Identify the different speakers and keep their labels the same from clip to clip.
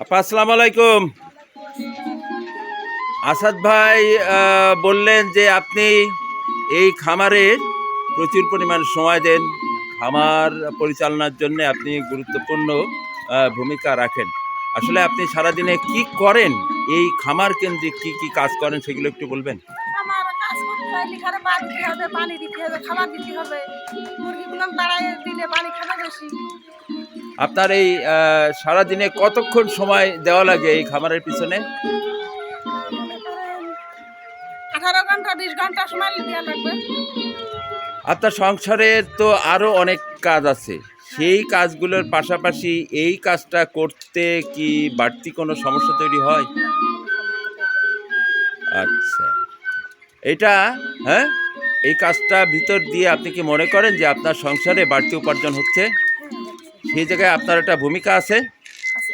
Speaker 1: আপা আসসালামু আলাইকুম। আসাদ ভাই বললেন যে আপনি এই খামারে প্রচুর পরিমাণ সময় দেন, খামার পরিচালনার জন্য আপনি গুরুত্বপূর্ণ ভূমিকা রাখেন। আসলে আপনি সারাদিনে কি করেন, এই খামার কেন্দ্রিক কি কি কাজ করেন সেগুলো একটু বলবেন?
Speaker 2: আমার কাজ করতে হয়, লিখারে পা দিতে হবে, পানি দিতে হবে, খাবার দিতে হবে। মুরগিগুলো দাঁড়ায় দিলে পানি খাবে বেশি।
Speaker 1: আপনার এই সারাদিনে কতক্ষণ সময় দেওয়া লাগে এই খামারের পিছনে?
Speaker 2: মনে করেন 18 ঘন্টা 20 ঘন্টা সময় দেওয়া লাগবে।
Speaker 1: আপনার সংসারের তো আরো অনেক কাজ আছে, সেই কাজগুলোর পাশাপাশি এই কাজটা করতে কি বাড়তি কোনো সমস্যা তৈরি হয়? আচ্ছা, এটা হ্যাঁ, এই কাজটা ভিতর দিয়ে আপনি কি মনে করেন যে আপনার সংসারে বাড়তি উপার্জন হচ্ছে? সেই জায়গায় আপনার একটা ভূমিকা আছে?
Speaker 2: আছে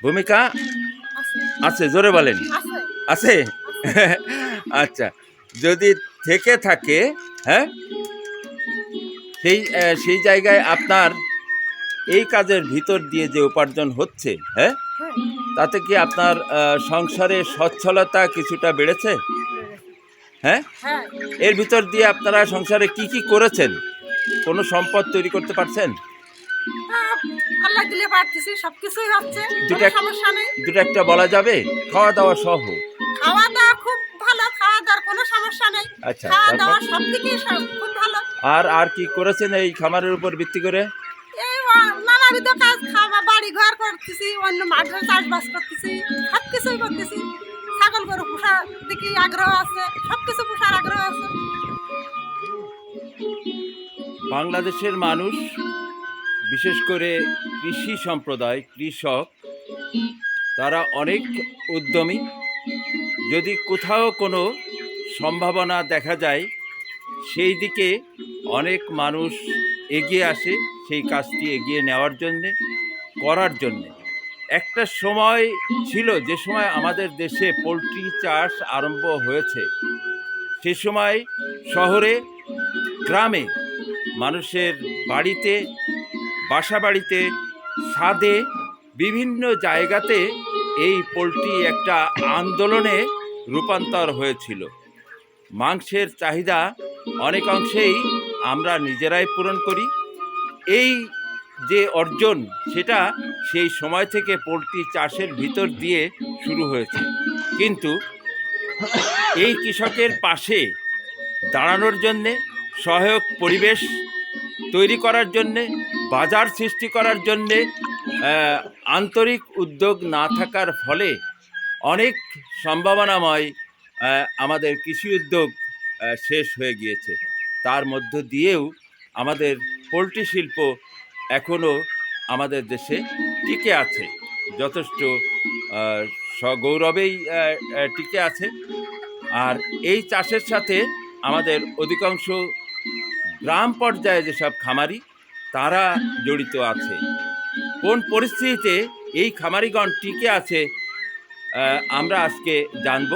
Speaker 1: ভূমিকা
Speaker 2: আছে
Speaker 1: আছে, জোরে বলেন।
Speaker 2: আছে
Speaker 1: আছে? আচ্ছা, যদি থেকে থাকে, হ্যাঁ, সেই জায়গায় আপনার এই কাজের ভিতর দিয়ে যে উপার্জন হচ্ছে, হ্যাঁ,
Speaker 2: হ্যাঁ,
Speaker 1: তাতে কি আপনার সংসারে সচ্ছলতা কিছুটা বেড়েছে? হ্যাঁ,
Speaker 2: হ্যাঁ।
Speaker 1: এর ভিতর দিয়ে আপনারা সংসারে কি কি করেছেন? কোনো সম্পদ তৈরি করতে পারছেন?
Speaker 2: আহ, আল্লাহ দিলে পারতেছি, সবকিছুই হচ্ছে,
Speaker 1: দুটো
Speaker 2: কোনো সমস্যা নেই।
Speaker 1: দুটো একটা বলা যাবে, খাওয়া দাওয়া সহ?
Speaker 2: খাওয়া দাওয়া খুব ভালো, খাওয়া দাওয়ার কোনো সমস্যা নেই।
Speaker 1: আচ্ছা,
Speaker 2: খাওয়া
Speaker 1: তারপর
Speaker 2: দাওয়া সব দিকেই খুব ভালো।
Speaker 1: আর কি করেছেন এই খামারের উপর ভিত্তি করে?
Speaker 2: এই নানাবিধ কাজ, খাওয়া, বাড়ি ঘর করতেছি, অন্য মাঠে চাষবাস করতেছি, সব কিছুই করতেছি। ছাগল গরু পোষার দিকে আগ্রহ আছে, সবকিছু পোষার আগ্রহ আছে।
Speaker 1: বাংলাদেশের মানুষ, বিশেষ করে কৃষি সম্প্রদায়, কৃষক, তারা অনেক উদ্যমী। যদি কোথাও কোনো সম্ভাবনা দেখা যায়, সেই দিকে অনেক মানুষ এগিয়ে আসে সেই কাজটি এগিয়ে নেওয়ার জন্যে, করার জন্যে। একটা সময় ছিল যে সময় আমাদের দেশে পোলট্রি চাষ আরম্ভ হয়েছে, সে সময় শহরে, গ্রামে, মানুষের বাড়িতে, বাসা বাড়িতে, ছাদে, বিভিন্ন জায়গাতে এই পোলট্রি একটা আন্দোলনে রূপান্তর হয়েছিল। মাংসের চাহিদা অনেক অংশেই আমরা নিজেরাই পূরণ করি। এই যে অর্জন, সেটা সেই সময় থেকে পোলট্রি চাষের ভিতর দিয়ে শুরু হয়েছে। কিন্তু এই কৃষকের পাশে দাঁড়ানোর জন্যে, সহায়ক পরিবেশ তৈরি করার জন্যে, বাজার সৃষ্টি করার জন্যে আন্তরিক উদ্যোগ না থাকার ফলে অনেক সম্ভাবনাময় আমাদের কৃষি উদ্যোগ শেষ হয়ে গিয়েছে। তার মধ্য দিয়েও আমাদের পোলট্রি শিল্প এখনও আমাদের দেশে টিকে আছে, যথেষ্ট সগৌরবেই টিকে আছে। আর এই চাষের সাথে আমাদের অধিকাংশ গ্রাম পর্যায়ে যেসব খামারি, তারা জড়িত আছে। কোন পরিস্থিতিতে এই খামারিগণ টিকে আছে আমরা আজকে জানব।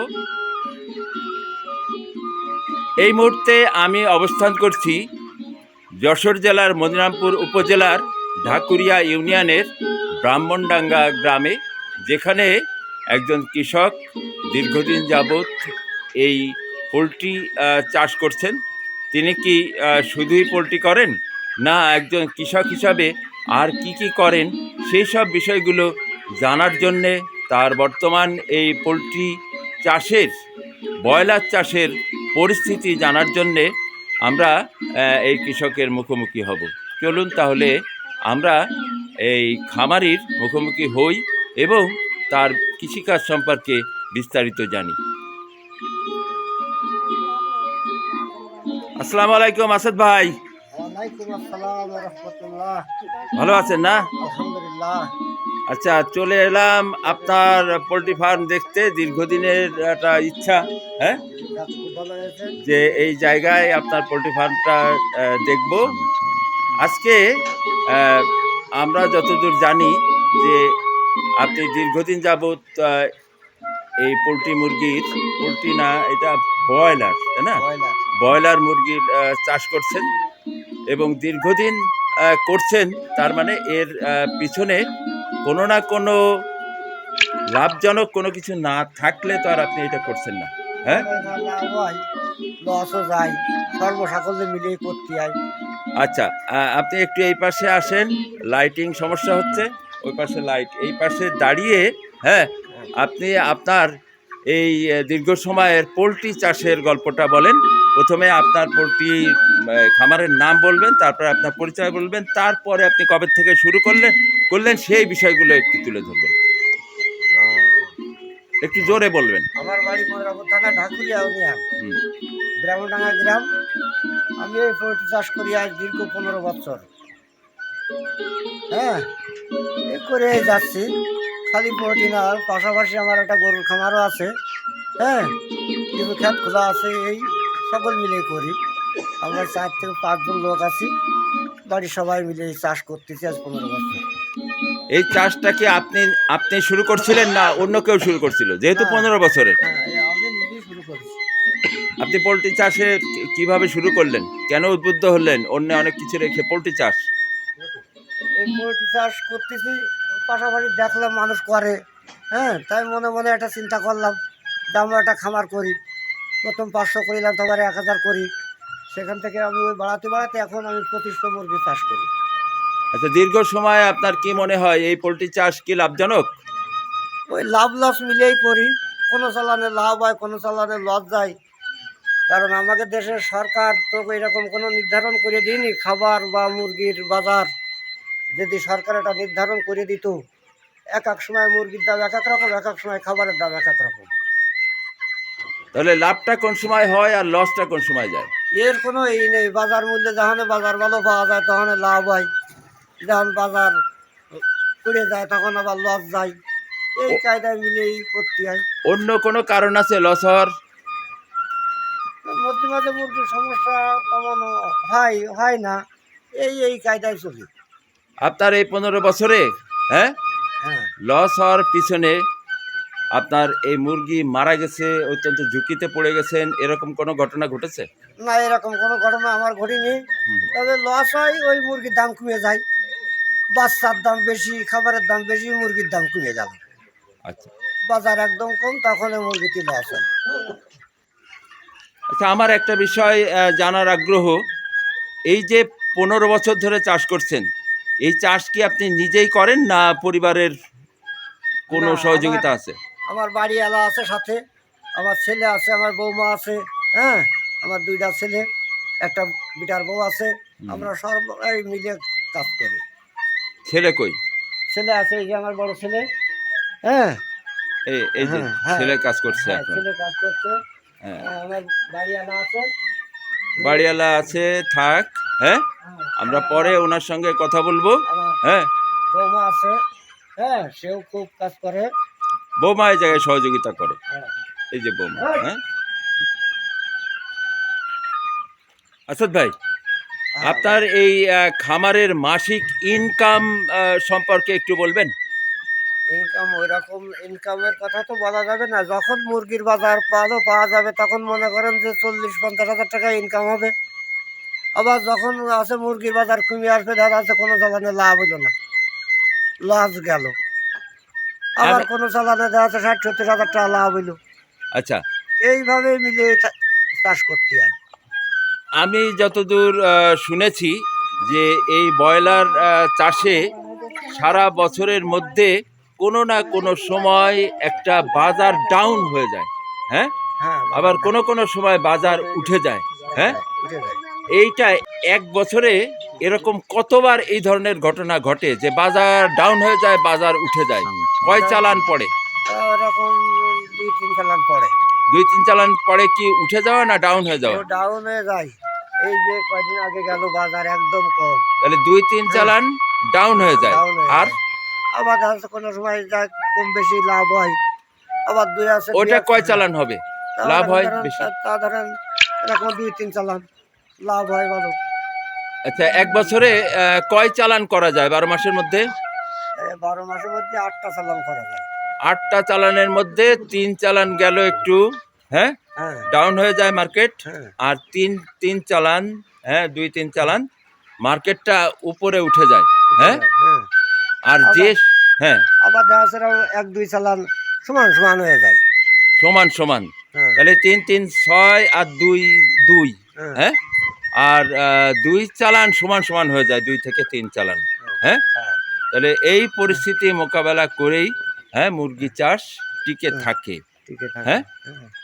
Speaker 1: এই মুহূর্তে আমি অবস্থান করছি যশোর জেলার মনিরামপুর উপজেলার ঢাকুরিয়া ইউনিয়নের ব্রাহ্মণডাঙ্গা গ্রামে, যেখানে একজন কৃষক দীর্ঘদিন যাবৎ এই পোলট্রি চাষ করছেন। তিনি কি শুধুই পোলট্রি করেন, না একজন কৃষক হিসাবে আর কি কি করেন, সেই সব বিষয়গুলো জানার জন্যে, তার বর্তমান এই পোলট্রি চাষের, ব্রয়লার চাষের পরিস্থিতি জানার জন্যে আমরা এই কৃষকের মুখোমুখি হব। চলুন তাহলে আমরা এই খামারির মুখোমুখি হই এবং তার কৃষিকাজ সম্পর্কে বিস্তারিত জানি। আসসালামু আলাইকুম আসাদ ভাই।
Speaker 3: ওয়ালাইকুম আসসালাম ওয়া রাহমাতুল্লাহ।
Speaker 1: ভালো আছেন না?
Speaker 3: আলহামদুলিল্লাহ।
Speaker 1: আচ্ছা, চলে এলাম আপনার পোলট্রি ফার্ম দেখতে। দীর্ঘদিনের একটা ইচ্ছা, হ্যাঁ,
Speaker 3: খুব ভালো হয়েছে।
Speaker 1: যে এই জায়গায় আপনার পোলট্রি ফার্মটা দেখব। আজকে আমরা যতদূর জানি যে আপনি দীর্ঘদিন যাবৎ এই পোলট্রি মুরগির, পোলট্রি না, এটা ব্রয়লার, তাই না,
Speaker 3: ব্রয়লার।
Speaker 1: ব্রয়লার মুরগির চাষ করছেন এবং দীর্ঘদিন করছেন, তার মানে এর পিছনে কোনো না কোনো লাভজনক কোনো কিছু না থাকলে তো আর আপনি এটা করছেন না। হ্যাঁ,
Speaker 3: লাভ হয়, লসও যায়, সর্বসাকল্যে মিলিয়ে করতে হয়।
Speaker 1: আচ্ছা, আপনি একটু এই পাশে আসেন, লাইটিং সমস্যা হচ্ছে, ওই পাশে লাইট, এই পাশে দাঁড়িয়ে, হ্যাঁ, আপনি আপনার এই দীর্ঘ সময়ের পোলট্রি চাষের গল্পটা বলেন। প্রথমে আপনার পোলট্রি খামারের নাম বলবেন, তারপরে আপনার পরিচয় বলবেন, তারপরে আপনি কবে থেকে শুরু করলেন সেই বিষয়গুলো একটু তুলে ধরবেন, একটু জোরে বলবেন।
Speaker 3: আমার বাড়ি ময়রাপুর থানা, ঢাকুরিয়া ইউনিয়ন,
Speaker 1: হুম।
Speaker 3: ব্রাহ্মণডাঙ্গা গ্রাম। আমি এই পোলট্রি চাষ করি আজ দীর্ঘ 15 বছর। হ্যাঁ, এ করে যাচ্ছি। খালি পোলট্রি না, পাশাপাশি আমার একটা গরুর খামারও আছে। হ্যাঁ, কিছু ক্ষেত খোলা আছে, এই সকল মিলে করি। আমরা 4 থেকে 5 জন লোক আছি, বাড়ির সবাই মিলে এই চাষ করতেছি আজ 15 বছর।
Speaker 1: এই চাষটা কি আপনি আপনি শুরু করছিলেন না অন্য কেউ শুরু করছিল, যেহেতু
Speaker 3: না,
Speaker 1: 15 বছরের?
Speaker 3: হ্যাঁ, আমি নিজেই শুরু করেছি।
Speaker 1: আপনি পোলট্রি চাষে কিভাবে শুরু করলেন, কেন উদ্বুদ্ধ হলেন অন্য অনেক কিছু রেখে পোলট্রি চাষ?
Speaker 3: এই পোলট্রি চাষ করতেছি, পাশাপাশি দেখলাম মানুষ করে। হ্যাঁ, তাই মনে মনে একটা চিন্তা করলাম যে আমরা একটা খামার করি। প্রথম 500 করিলাম, তারপরে 1000 করি। সেখান থেকে আমি ওই বাড়াতে বাড়াতে এখন আমি 2500 মুরগি চাষ করি।
Speaker 1: আচ্ছা, দীর্ঘ সময় আপনার কি মনে হয় এই পোলট্রি চাষ কি লাভজনক?
Speaker 3: ওই লাভ লস মিলেই করি। কোনো চালানে লাভ হয়, কোনো চালানে লস যায়। কারণ আমাদের দেশের সরকার তো এরকম কোনো নির্ধারণ করে দিইনি খাবার বা মুরগির বাজার। যদি সরকার এটা নির্ধারণ করে দিত, এক এক সময় মুরগির দাম এক এক রকম, এক এক সময় খাবারের দাম এক এক রকম।
Speaker 1: তাহলে লাভটা কোন সময় হয় আর লসটা কোন সময় যায়?
Speaker 3: এর কোনো এই নেই, বাজার মূল্যে যখন বাজার ভালো পাওয়া যায় তখন লাভ হয়, যখন বাজার পড়ে যায় তখন আবার লস যায়। এই কায়দায় মিলেই করতে হয়।
Speaker 1: অন্য কোনো কারণ আছে লস হওয়ার?
Speaker 3: মধ্যে মাঝে মুরগির সমস্যা তেমন হয় না, এই কায়দায় চলি।
Speaker 1: আপনার এই 15 বছরে, হ্যাঁ,
Speaker 3: হ্যাঁ,
Speaker 1: লস হওয়ার পিছনে আপনার এই মুরগি মারা গেছে, অত্যন্ত ঝুঁকিতে পড়ে গেছেন, এরকম কোনো ঘটনা ঘটেছে?
Speaker 3: না, এরকম কোনো ঘটনা আমার ঘটেনি।
Speaker 1: হুম।
Speaker 3: তবে লস হয়, ওই মুরগির দাম কমে যায়। বাচ্চার দাম বেশি, খাবারের দাম বেশি, মুরগির দাম কমে গেল।
Speaker 1: আচ্ছা,
Speaker 3: বাজার একদম কম, তখন এই মুরগিটি লস হয়।
Speaker 1: আচ্ছা, আমার একটা বিষয় জানার আগ্রহ। এই যে 15 বছর ধরে চাষ করছেন, এই চাষ কি আপনি নিজেই করেন না পরিবারের কোনো
Speaker 3: না,
Speaker 1: সহযোগিতা আছে?
Speaker 3: আমার বাড়িওয়ালা আছে সাথে, আমার ছেলে আছে, আমার বৌমা আছে। হ্যাঁ, আমার 2টা ছেলে, একটা বিটার বউ আছে। আমরা সবাই মিলে কাজ করি।
Speaker 1: ছেলে কই?
Speaker 3: ছেলে আছে, এই যে আমার বড় ছেলে। হ্যাঁ,
Speaker 1: এই যে
Speaker 3: হ্যাঁ, হ্যাঁ,
Speaker 1: ছেলে কাজ করছে
Speaker 3: হ্যাঁ,
Speaker 1: এখন?
Speaker 3: ছেলে কাজ করছে।
Speaker 1: হ্যাঁ,
Speaker 3: আমার বাড়িওয়ালা আছে।
Speaker 1: বাড়িওয়ালা আছে, থাক। হ্যাঁ, আমরা পরে ওনার সঙ্গে কথা বলবো।
Speaker 3: আমার
Speaker 1: হ্যাঁ,
Speaker 3: বৌমা আছে। হ্যাঁ, সেও খুব কাজ করে।
Speaker 1: বৌমা এই জায়গায় সহযোগিতা করে,
Speaker 3: হ্যাঁ,
Speaker 1: এই যে বৌমা। হ্যাঁ, আসাদ ভাই,
Speaker 3: হ্যাঁ,
Speaker 1: আপনার এই খামারের মাসিক ইনকাম সম্পর্কে একটু বলবেন?
Speaker 3: ইনকাম ওই রকম ইনকামের কথা তো বলা যাবে না। যখন মুরগির বাজার পাওয়া যাবে তখন মনে করেন যে 40-50 হাজার টাকা ইনকাম হবে। আবার যখন আছে মুরগির বাজার কমে আসবে, দেখা যাচ্ছে কোনো চালানে লাভ হইল না, লস গেল। আবার
Speaker 1: আমি
Speaker 3: কোনো চালানে দেখা যাচ্ছে 60-70 হাজার টাকা লাভ হইল।
Speaker 1: আচ্ছা,
Speaker 3: এইভাবে মিলিয়ে চাষ করতে হয়।
Speaker 1: আমি যতদূর শুনেছি যে এই ব্রয়লার চাষে সারা বছরের মধ্যে কোনো না কোনো সময় একটা বাজার ডাউন হয়ে যায়, হ্যাঁ,
Speaker 3: হ্যাঁ,
Speaker 1: আবার কোনো কোনো সময় বাজার উঠে যায়। হ্যাঁ,
Speaker 3: উঠে যায়।
Speaker 1: এইটা এক বছরে এরকম কতবার এই ধরনের ঘটনা ঘটে যে বাজার ডাউন হয়ে যায়, বাজার উঠে যায়? কয় চালান পড়ে?
Speaker 3: ওরকম 2-3 চালান পড়ে।
Speaker 1: 2-3 চালান পড়ে কি উঠে যাওয়া না ডাউন হয়ে যাওয়া?
Speaker 3: ডাউন হয়ে যায়। এই যে কয়দিন আগে গেল বাজার একদম কম।
Speaker 1: তাহলে 2-3 চালান ডাউন হয়ে যায়।
Speaker 3: ডাউন হয়ে
Speaker 1: আর
Speaker 3: যায়। আবার দেখা যাচ্ছে কোনো সময় যা কম বেশি লাভ হয়। আবার দুই আছে,
Speaker 1: ওটা কয় চালান হবে লাভ হয় বেশি?
Speaker 3: তা ধরেন এরকম 2-3 চালান লাভ হয় ভালো।
Speaker 1: আচ্ছা, এক বছরে কয় চালান করা যায় 12 মাসের মধ্যে?
Speaker 3: 12 মাসের মধ্যে 8টা চালান করা যায়।
Speaker 1: 8টা চালানের মধ্যে 3 চালান গেল একটু, হ্যাঁ,
Speaker 3: হ্যাঁ,
Speaker 1: ডাউন হয়ে যায় মার্কেট,
Speaker 3: হ্যাঁ,
Speaker 1: আর তিন চালান, হ্যাঁ, 2-3 চালান মার্কেটটা উপরে উঠে যায়। হ্যাঁ,
Speaker 3: হ্যাঁ,
Speaker 1: আর যে হ্যাঁ
Speaker 3: আবার দেখা যাচ্ছে এরকম 1-2 চালান সমান সমান হয়ে যায়।
Speaker 1: সমান সমান,
Speaker 3: হ্যাঁ,
Speaker 1: তাহলে 3 3 6 আর 2 2,
Speaker 3: হ্যাঁ,
Speaker 1: হ্যাঁ, আর 2 চালান সমান সমান হয়ে যায়, 2 থেকে 3 চালান। হ্যাঁ,
Speaker 3: হ্যাঁ,
Speaker 1: তাহলে এই পরিস্থিতি মোকাবেলা করেই হ্যাঁ মুরগি চাষ টিকে
Speaker 3: হ্যাঁ,
Speaker 1: থাকে।
Speaker 3: টিকে থাকে।
Speaker 1: হ্যাঁ,
Speaker 3: হ্যাঁ।